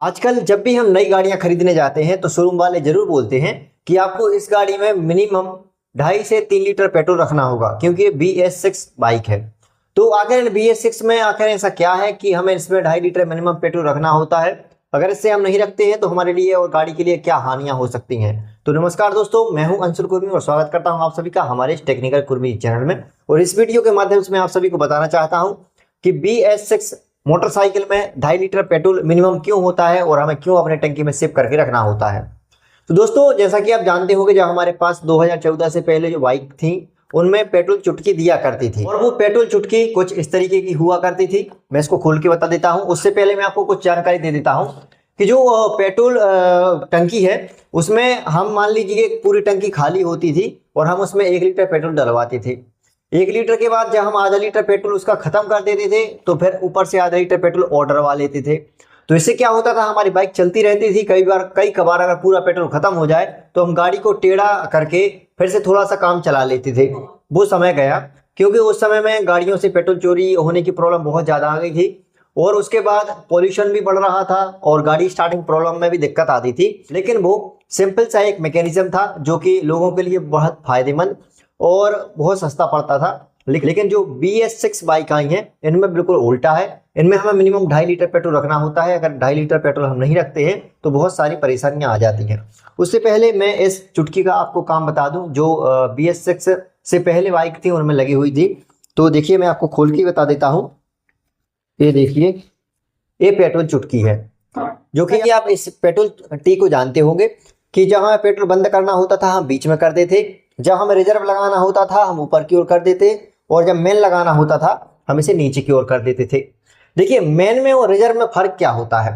आजकल जब भी हम नई गाड़ियां खरीदने जाते हैं तो शोरूम वाले जरूर बोलते हैं कि आपको इस गाड़ी में मिनिमम 2.5 से 3 लीटर पेट्रोल रखना होगा, क्योंकि ये BS6 बाइक है। तो आखिर BS6 में आखिर ऐसा क्या है कि हमें इसमें 2.5 लीटर मिनिमम पेट्रोल रखना होता है? अगर इससे हम नहीं रखते हैं तो हमारे लिए और गाड़ी के लिए क्या हानियां हो सकती हैं? तो नमस्कार दोस्तों, मैं हूं अंशुल कुर्मी और स्वागत करता हूं आप सभी का हमारे इस टेक्निकल कुर्मी चैनल में। और इस वीडियो के माध्यम से मैं आप सभी को बताना चाहता हूं कि BS6 मोटरसाइकिल में 2.5 लीटर पेट्रोल मिनिमम क्यों होता है और हमें क्यों अपने टंकी में सेव करके रखना होता है। तो दोस्तों, जैसा कि आप जानते होंगे, जब हमारे पास 2014 से पहले जो बाइक थी उनमें पेट्रोल चुटकी दिया करती थी, और वो पेट्रोल चुटकी कुछ इस तरीके की हुआ करती थी। मैं इसको खोल के बता देता हूं। उससे पहले मैं आपको कुछ जानकारी दे देता हूं कि जो पेट्रोल टंकी है उसमें हम मान लीजिए पूरी टंकी खाली होती थी और हम उसमें 1 लीटर पेट्रोल डलवाते थे। 1 लीटर के बाद जब हम आधा लीटर पेट्रोल उसका खत्म कर देते थे तो फिर ऊपर से आधा लीटर पेट्रोल और डलवा लेते थे। तो इससे क्या होता था, हमारी बाइक चलती रहती थी। कई कबार अगर पूरा पेट्रोल खत्म हो जाए तो हम गाड़ी को टेढ़ा करके फिर से थोड़ा सा काम चला लेते थे। वो समय गया, क्योंकि उस समय में गाड़ियों से पेट्रोल चोरी होने की प्रॉब्लम बहुत ज़्यादा आ गई थी और उसके बाद पॉल्यूशन भी बढ़ रहा था और गाड़ी स्टार्टिंग प्रॉब्लम में भी दिक्कत आती थी। लेकिन वो सिंपल सा एक मैकेनिज्म था जो कि लोगों के लिए बहुत फायदेमंद और बहुत सस्ता पड़ता था। लेकिन जो BS6 बाइक आई हैं इनमें बिल्कुल उल्टा है। इनमें हमें मिनिमम 2.5 लीटर पेट्रोल रखना होता है। अगर 2.5 लीटर पेट्रोल हम नहीं रखते हैं तो बहुत सारी परेशानियां आ जाती हैं। उससे पहले मैं इस चुटकी का आपको काम बता दूं जो BS6 से पहले बाइक थी उनमें लगी हुई थी। तो देखिए, मैं आपको खोल के बता देता हूँ। ये देखिए, ये पेट्रोल चुटकी है, जो कि आप इस पेट्रोल टी को जानते होंगे कि जहां पेट्रोल बंद करना होता था हम बीच में कर देते, जब हमें रिजर्व लगाना होता था हम ऊपर की ओर कर देते, और जब मेन लगाना होता था हम इसे नीचे की ओर कर देते थे। देखिए, मेन में और रिजर्व में फर्क क्या होता है।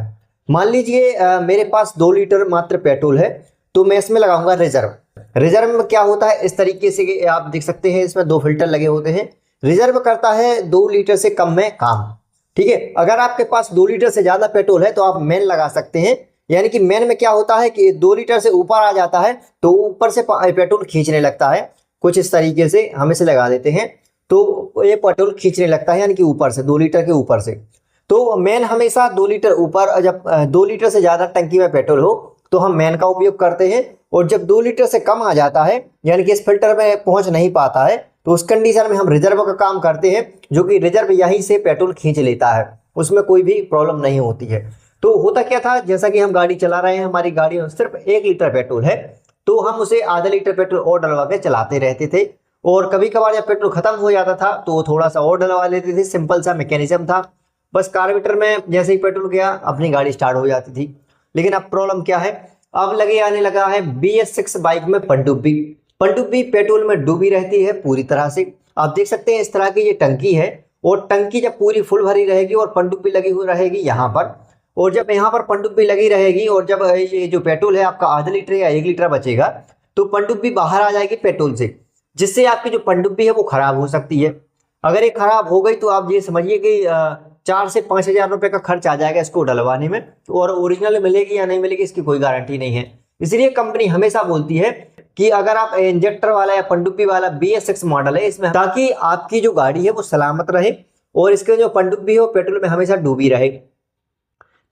मान लीजिए मेरे पास 2 लीटर मात्र पेट्रोल है तो मैं इसमें लगाऊंगा रिजर्व। रिजर्व में क्या होता है, इस तरीके से आप देख सकते हैं, इसमें 2 फिल्टर लगे होते हैं। रिजर्व करता है 2 लीटर से कम में काम। ठीक है, अगर आपके पास 2 लीटर से ज्यादा पेट्रोल है तो आप मेन लगा सकते हैं। यानी कि मेन में क्या होता है कि 2 लीटर से ऊपर आ जाता है तो ऊपर से पेट्रोल खींचने लगता है। कुछ इस तरीके से हम इसे लगा देते हैं तो ये पेट्रोल खींचने लगता है, यानी कि ऊपर से 2 लीटर के ऊपर से। तो मेन हमेशा 2 लीटर ऊपर, जब 2 लीटर से ज्यादा टंकी में पेट्रोल हो तो हम मेन का उपयोग करते हैं। और जब 2 लीटर से कम आ जाता है, यानी कि इस फिल्टर में पहुंच नहीं पाता है, तो उस कंडीशन में हम रिजर्व का काम करते हैं, जो कि रिजर्व यहीं से पेट्रोल खींच लेता है, उसमें कोई भी प्रॉब्लम नहीं होती है। तो होता क्या था, जैसा कि हम गाड़ी चला रहे हैं, हमारी गाड़ी में सिर्फ 1 लीटर पेट्रोल है तो हम उसे आधा लीटर पेट्रोल और डलवा के चलाते रहते थे। और कभी कभार जब पेट्रोल खत्म हो जाता था तो थोड़ा सा और डलवा लेते थे। सिंपल सा मैकेनिज्म था, बस कार्बोरेटर में जैसे ही पेट्रोल गया अपनी गाड़ी स्टार्ट हो जाती थी। लेकिन अब प्रॉब्लम क्या है, अब लगे आने लगा है BS6 बाइक में पनडुब्बी। पनडुब्बी पेट्रोल में डूबी रहती है पूरी तरह से। आप देख सकते हैं इस तरह की ये टंकी है, और टंकी जब पूरी फुल भरी रहेगी और पनडुब्बी लगी हुई रहेगी यहाँ पर, और जब यहाँ पर पनडुब्बी लगी रहेगी और जब ये जो पेट्रोल है आपका आधा लीटर या 1 लीटर बचेगा तो पनडुब्बी बाहर आ जाएगी पेट्रोल से, जिससे आपकी जो पनडुब्बी है वो खराब हो सकती है। अगर ये खराब हो गई तो आप ये समझिए कि 4 से 5 हजार रुपए का खर्च आ जाएगा इसको डलवाने में, और ओरिजिनल मिलेगी या नहीं मिलेगी इसकी कोई गारंटी नहीं है। इसलिए कंपनी हमेशा बोलती है कि अगर आप इंजेक्टर वाला या पनडुब्बी वाला BS6 मॉडल है इसमें, ताकि आपकी जो गाड़ी है वो सलामत रहे और इसके जो पनडुब्बी है वो पेट्रोल में हमेशा डूबी रहे।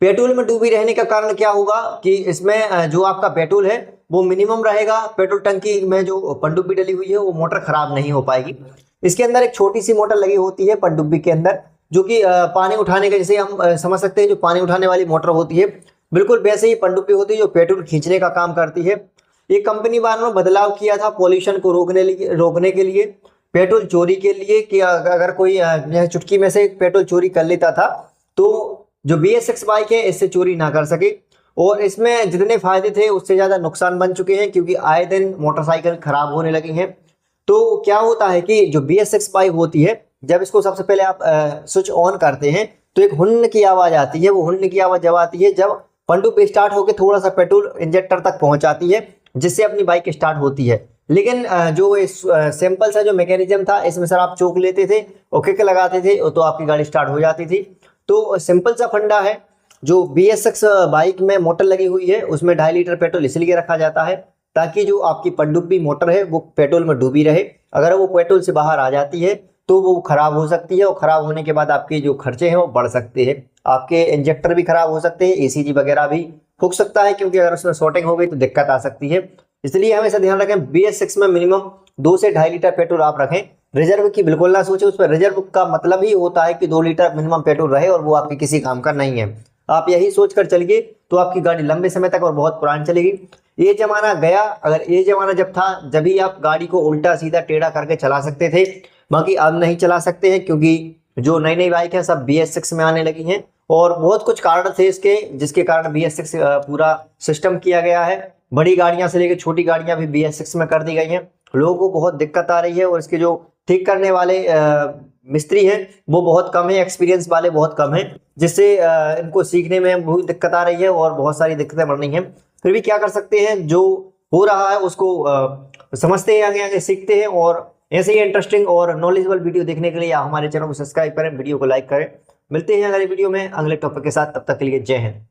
पेट्रोल में डूबी रहने का कारण क्या होगा कि इसमें जो आपका पेट्रोल है वो मिनिमम रहेगा। पेट्रोल टंकी में जो पनडुब्बी डली हुई है वो मोटर खराब नहीं हो पाएगी। इसके अंदर एक छोटी सी मोटर लगी होती है पनडुब्बी के अंदर, जो कि पानी उठाने के, जैसे हम समझ सकते हैं जो पानी उठाने वाली मोटर होती है, बिल्कुल वैसे ही पनडुब्बी होती है जो पेट्रोल खींचने का काम करती है। ये कंपनी वालों ने बदलाव किया था पॉल्यूशन को रोकने के लिए, पेट्रोल चोरी के लिए, कि अगर कोई चुटकी में से पेट्रोल चोरी कर लेता था तो जो BS6 बाइक है इससे चोरी ना कर सके। और इसमें जितने फायदे थे उससे ज्यादा नुकसान बन चुके हैं, क्योंकि आए दिन मोटरसाइकिल खराब होने लगी हैं। तो क्या होता है कि जो BS6 बाइक होती है, जब इसको सबसे पहले आप स्विच ऑन करते हैं तो एक हुन्न की आवाज आती है। वो हुन्न की आवाज जब आती है जब पनडुब्बी स्टार्ट होकर थोड़ा सा पेट्रोल इंजेक्टर तक पहुंच जाती है, जिससे अपनी बाइक स्टार्ट होती है। लेकिन जो सिंपल सा जो मैकेनिज्म था, इसमें सर आप चोक लेते थे और किक लगाते थे तो आपकी गाड़ी स्टार्ट हो जाती थी। तो सिंपल सा फंडा है। जो BS6 बाइक में मोटर लगी हुई है उसमें 2.5 लीटर पेट्रोल इसलिए रखा जाता है ताकि जो आपकी पनडुब्बी मोटर है वो पेट्रोल में डूबी रहे। अगर वो पेट्रोल से बाहर आ जाती है तो वो खराब हो सकती है, और खराब होने के बाद आपके जो खर्चे हैं वो बढ़ सकते हैं। आपके इंजेक्टर भी खराब हो सकते हैं, ईसीजी वगैरह भी फूक सकता है, क्योंकि अगर उसमें शॉर्टिंग हो गई तो दिक्कत आ सकती है। इसलिए हमेशा ध्यान रखें, BS6 में मिनिमम 2 से 2.5 लीटर पेट्रोल आप रखें। रिजर्व की बिल्कुल ना सोचें, उस पर रिजर्व का मतलब ही होता है कि 2 लीटर मिनिमम पेट्रोल रहे, और वो आपके किसी काम का नहीं है। आप यही सोच कर चलिए तो आपकी गाड़ी लंबे समय तक और बहुत पुरानी चलेगी। ये जमाना गया, अगर ये जमाना जब था जब ही आप गाड़ी को उल्टा सीधा टेढ़ा करके चला सकते थे, बाकी अब नहीं चला सकते हैं, क्योंकि जो नई नई बाइक है सब BS6 में आने लगी हैं। और बहुत कुछ कारण थे इसके, जिसके कारण BS6 पूरा सिस्टम किया गया है। बड़ी गाड़ियां से लेकर छोटी गाड़ियां भी BS6 में कर दी गई हैं। लोगों को बहुत दिक्कत आ रही है, और इसके जो ठीक करने वाले मिस्त्री हैं वो बहुत कम है, एक्सपीरियंस वाले बहुत कम हैं, जिससे इनको सीखने में बहुत दिक्कत आ रही है और बहुत सारी दिक्कतें बढ़ रही हैं। फिर भी क्या कर सकते हैं, जो हो रहा है उसको समझते हैं, आगे आगे सीखते हैं। और ऐसे ही इंटरेस्टिंग और नॉलेजेबल वीडियो देखने के लिए आप हमारे चैनल को सब्सक्राइब करें, वीडियो को लाइक करें। मिलते हैं अगले वीडियो में अगले टॉपिक के साथ, तब तक के लिए जय हिंद।